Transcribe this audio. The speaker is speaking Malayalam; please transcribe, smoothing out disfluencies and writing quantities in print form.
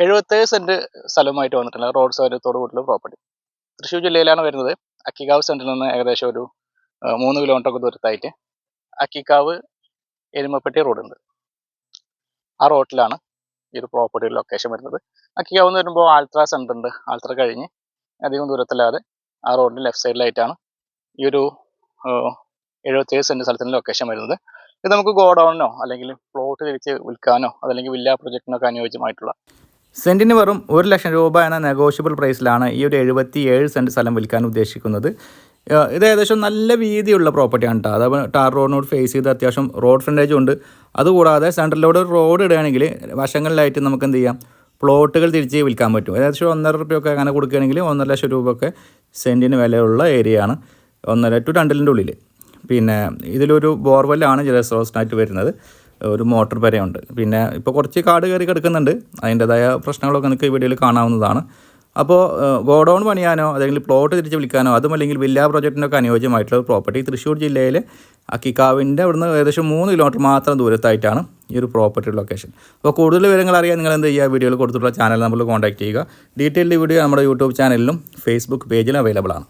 77 സെന്റ് സ്ഥലവുമായിട്ട് വന്നിട്ടുള്ള റോഡ് സൗകര്യത്തോടു കൂടിയുള്ള പ്രോപ്പർട്ടി തൃശ്ശൂർ ജില്ലയിലാണ് വരുന്നത്. അക്കിക്കാവ് സെന്ററിൽ നിന്ന് ഏകദേശം ഒരു 3 കിലോമീറ്റർ ദൂരത്തായിട്ട് അക്കിക്കാവ് എരുമപ്പെട്ടി റോഡുണ്ട്. ആ റോഡിലാണ് ഈ ഒരു പ്രോപ്പർട്ടിയുടെ ലൊക്കേഷൻ വരുന്നത്. അക്കിക്കാവ് എന്ന് വരുമ്പോൾ ആൾത്ര സെന്റർ ഉണ്ട്. ആൾത്ര കഴിഞ്ഞ് അധികം ദൂരത്തില്ലാതെ ആ റോഡിന് ലെഫ്റ്റ് സൈഡിലായിട്ടാണ് ഈ ഒരു 77 സെന്റ് സ്ഥലത്തിൻ്റെ ലൊക്കേഷൻ വരുന്നത്. ഇത് നമുക്ക് ഗോഡൗണിനോ അല്ലെങ്കിൽ പ്ലോട്ട് തിരിച്ച് വിൽക്കാനോ അതല്ലെങ്കിൽ വില്ല പ്രൊജക്റ്റിനൊക്കെ അനുയോജ്യമായിട്ടുള്ള സെൻറ്റിന് വെറും 1 ലക്ഷം രൂപ എന്ന നെഗോഷ്യബിൾ പ്രൈസിലാണ് ഈ ഒരു 77 സെൻറ്റ് സ്ഥലം വിൽക്കാൻ ഉദ്ദേശിക്കുന്നത്. ഇത് ഏകദേശം നല്ല വീതിയുള്ള പ്രോപ്പർട്ടിയാണ് കേട്ടോ. അത് ടാർ റോഡിനോട് ഫേസ് ചെയ്ത് അത്യാവശ്യം റോഡ് ഫ്രണ്ടേജും ഉണ്ട്. അതുകൂടാതെ സെൻറ്ററിലൂടെ റോഡ് ഇടുകയാണെങ്കിൽ വശങ്ങളിലായിട്ട് നമുക്ക് എന്ത് ചെയ്യാം, പ്ലോട്ടുകൾ തിരിച്ച് വിൽക്കാൻ പറ്റും. ഏകദേശം 1.5 രൂപയൊക്കെ അങ്ങനെ കൊടുക്കുകയാണെങ്കിൽ 1.5 ലക്ഷം രൂപയൊക്കെ സെൻറ്റിന് വിലയുള്ള ഏരിയയാണ്. 1.5 to 2 ഉള്ളിൽ. പിന്നെ ഇതിലൊരു ബോർവെല്ലാണ് ജലസ്രോതസ്സിനായിട്ട് വരുന്നത്. ഒരു മോട്ടർ വരെയുണ്ട്. പിന്നെ ഇപ്പോൾ കുറച്ച് കാട് കയറി കിടക്കുന്നുണ്ട്. അതിൻ്റെതായ പ്രശ്നങ്ങളൊക്കെ നിങ്ങൾക്ക് ഈ വീഡിയോയിൽ കാണാവുന്നതാണ്. അപ്പോൾ ഗോഡൗൺ പണിയാനോ അല്ലെങ്കിൽ പ്ലോട്ട് തിരിച്ച് വിൽക്കാനോ അതുമല്ലെങ്കിൽ വില്ല പ്രോജക്റ്റിനൊക്കെ അനുയോജ്യമായിട്ടുള്ള പ്രോപ്പർട്ടി തൃശ്ശൂർ ജില്ലയിലെ അക്കിക്കാവിൻ്റെ അവിടുന്ന് ഏകദേശം 3 കിലോമീറ്റർ മാത്രം ദൂരത്തായിട്ടാണ് ഈ ഒരു പ്രോപ്പർട്ടി ലൊക്കേഷൻ. അപ്പോൾ കൂടുതൽ വിവരങ്ങൾ അറിയാൻ നിങ്ങൾ എന്ത് ചെയ്യുക, വീഡിയോയിൽ കൊടുത്തിട്ടുള്ള ചാനൽ നമ്മൾ കോൺടാക്ട് ചെയ്യുക. ഡീറ്റെയിൽഡ് വീഡിയോ നമ്മുടെ യൂട്യൂബ് ചാനലിലും ഫേസ്ബുക്ക് പേജിലും അവൈലബിൾ ആണ്.